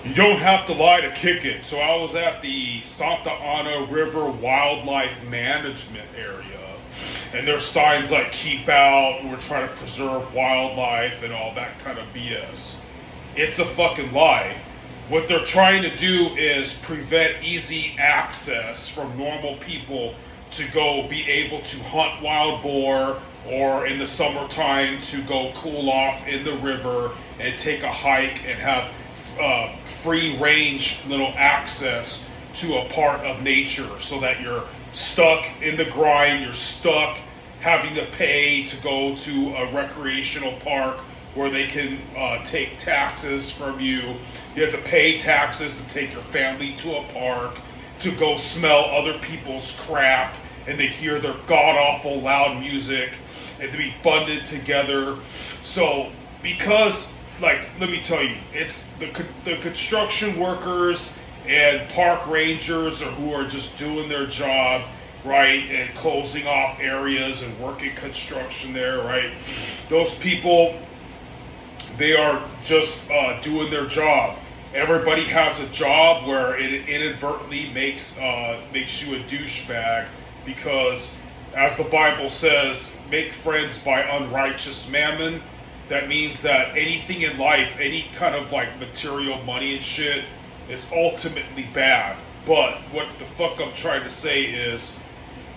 You don't have to lie to kick it. So I was at the Santa Ana River Wildlife Management area, and there's signs like "Keep out," "We're trying to preserve wildlife," and all that kind of BS. It's a fucking lie. What they're trying to do is prevent easy access from normal people to go be able to hunt wild boar, or in the summertime to go cool off in the river and take a hike and have free range little access to a part of nature, so that you're stuck in the grind, you're stuck having to pay to go to a recreational park where they can take taxes from you. You have to pay taxes to take your family to a park, to go smell other people's crap, and to hear their god awful loud music, and to be bundled together. So, because, like, let me tell you, it's the construction workers and park rangers, or who are just doing their job, right, and closing off areas and working construction there, right? Those people, they are just doing their job. Everybody has a job where it inadvertently makes you a douchebag, because, as the Bible says, make friends by unrighteous mammon. That means that anything in life, any kind of like material money and shit, is ultimately bad. But what the fuck I'm trying to say is,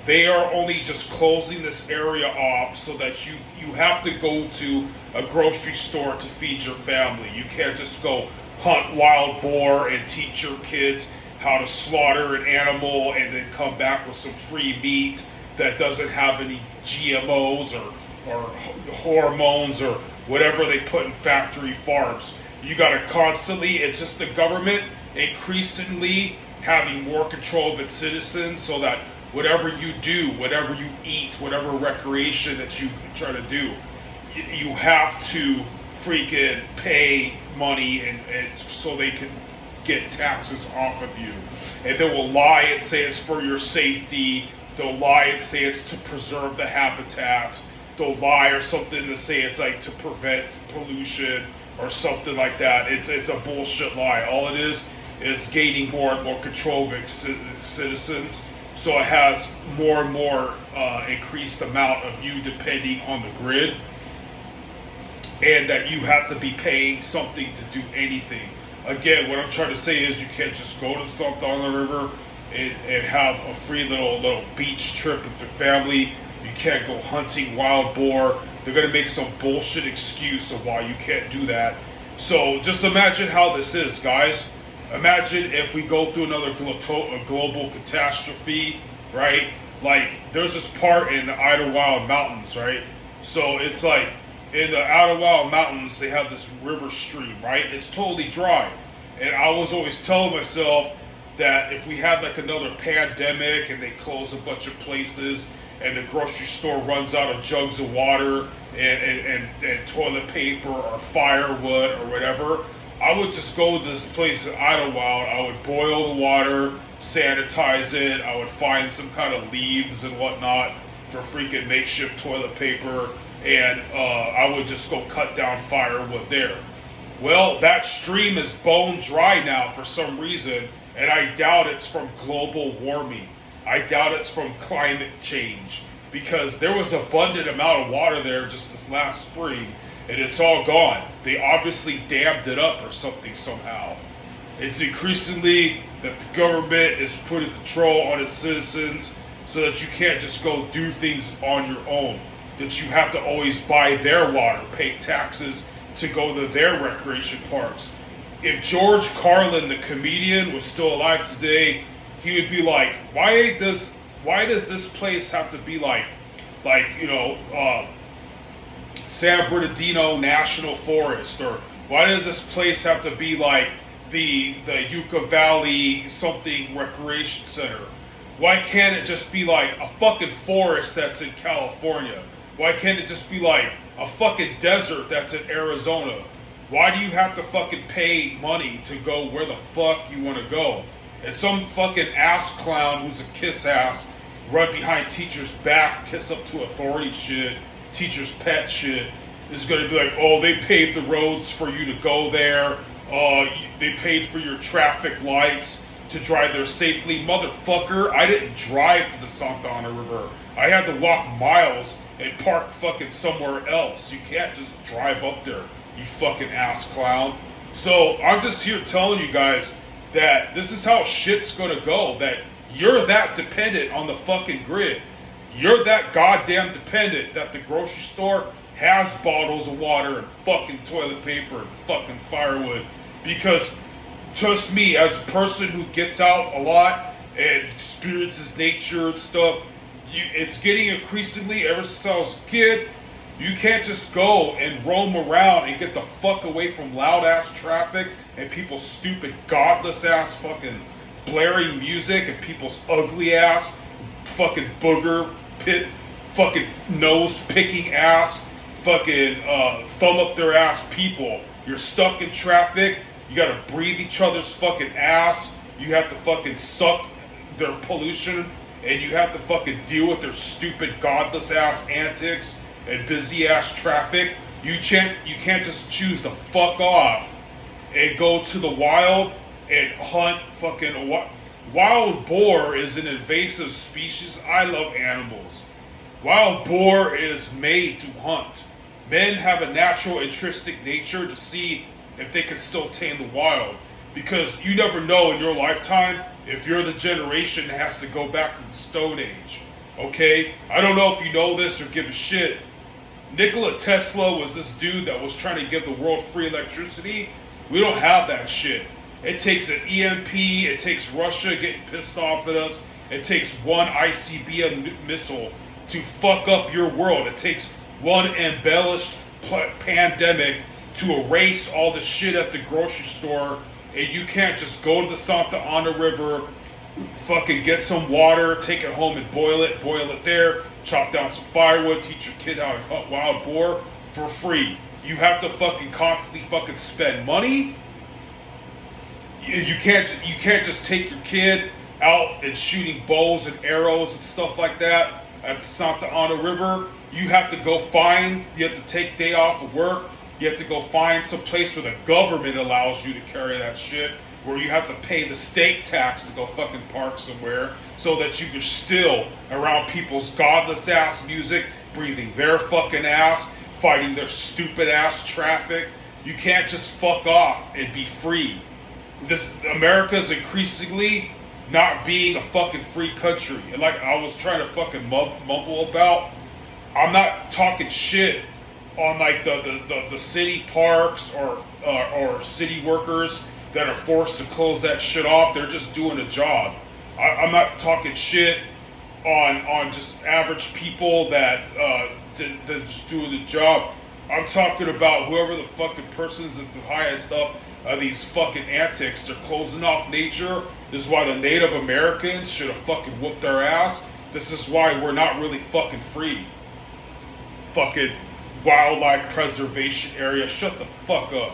they are only just closing this area off so that you have to go to a grocery store to feed your family. You can't just go hunt wild boar and teach your kids how to slaughter an animal and then come back with some free meat that doesn't have any GMOs or hormones or whatever they put in factory farms. You got to constantly, it's just the government increasingly having more control of its citizens, so that whatever you do, whatever you eat, whatever recreation that you try to do, you have to freaking pay money, and so they can get taxes off of you. And they will lie and say it's for your safety. They'll lie and say it's to preserve the habitat. They'll lie or something to say it's like to prevent pollution or something like that. It's a bullshit lie. All it is gaining more and more control of its citizens. So it has more and more increased amount of you depending on the grid, and that you have to be paying something to do anything. Again, what I'm trying to say is, you can't just go to Santa Ana River and have a free little beach trip with your family. You can't go hunting wild boar. They're going to make some bullshit excuse of why you can't do that. So just imagine how this is, guys. Imagine if we go through another global catastrophe, right? Like, there's this part in the Idlewild Mountains, right? So it's like, in the Idlewild Mountains, they have this river stream, right? It's totally dry. And I was always telling myself that if we had like another pandemic and they close a bunch of places and the grocery store runs out of jugs of water and toilet paper or firewood or whatever, I would just go to this place in Idlewild. I would boil the water, sanitize it. I would find some kind of leaves and whatnot for freaking makeshift toilet paper, and I would just go cut down firewood there. Well, that stream is bone dry now for some reason, and I doubt it's from global warming. I doubt it's from climate change, because there was abundant amount of water there just this last spring, and it's all gone. They obviously dammed it up or something somehow. It's increasingly that the government is putting control on its citizens, so that you can't just go do things on your own. That you have to always buy their water, pay taxes to go to their recreation parks. If George Carlin, the comedian, was still alive today, he would be like, why does this place have to be like San Bernardino National Forest, or why does this place have to be like the Yucca Valley something recreation center? Why can't it just be like a fucking forest that's in California? Why can't it just be like a fucking desert that's in Arizona? Why do you have to fucking pay money to go where the fuck you want to go? And some fucking ass clown who's a kiss ass run behind teachers' back, kiss up to authority shit, teacher's pet shit, is going to be like, oh, they paved the roads for you to go there. They paid for your traffic lights to drive there safely. Motherfucker, I didn't drive to the Santa Ana River. I had to walk miles and park fucking somewhere else. You can't just drive up there, you fucking ass clown. So I'm just here telling you guys that this is how shit's gonna go. That you're that dependent on the fucking grid. You're that goddamn dependent that the grocery store has bottles of water and fucking toilet paper and fucking firewood. Because trust me, as a person who gets out a lot and experiences nature and stuff, it's getting increasingly, ever since I was a kid, you can't just go and roam around and get the fuck away from loud ass traffic and people's stupid, godless ass fucking blaring music and people's ugly ass fucking booger pit, fucking nose picking ass, fucking thumb up their ass people. You're stuck in traffic. You gotta breathe each other's fucking ass. You have to fucking suck their pollution, and you have to fucking deal with their stupid, godless ass antics and busy ass traffic. You can't just choose to fuck off and go to the wild and hunt fucking wild boar is an invasive species. I love animals. Wild boar is made to hunt. Men have a natural intrinsic nature to see if they can still tame the wild, because you never know in your lifetime if you're the generation that has to go back to the Stone Age. Okay? I don't know if you know this or give a shit. Nikola Tesla was this dude that was trying to give the world free electricity. We don't have that shit. It takes an EMP, it takes Russia getting pissed off at us, it takes one ICBM missile to fuck up your world. It takes one embellished pandemic to erase all the shit at the grocery store, and you can't just go to the Santa Ana River, fucking get some water, take it home and boil it there, chop down some firewood, teach your kid how to hunt wild boar for free. You have to fucking constantly fucking spend money. You can't just take your kid out and shooting bows and arrows and stuff like that at the Santa Ana River. You have to take day off of work. You have to go find some place where the government allows you to carry that shit, where you have to pay the state tax to go fucking park somewhere so that you can still around people's godless ass music, breathing their fucking ass, fighting their stupid ass traffic. You can't just fuck off and be free. America's increasingly not being a fucking free country. And like I was trying to fucking mumble about, I'm not talking shit on like the city parks or city workers that are forced to close that shit off. They're just doing a job. I'm not talking shit on just average people that just doing the job. I'm talking about whoever the fucking person's at the highest up of these fucking antics. They're closing off nature. This is why the Native Americans should have fucking whooped their ass. This is why we're not really fucking free. Fucking wildlife preservation area. Shut the fuck up.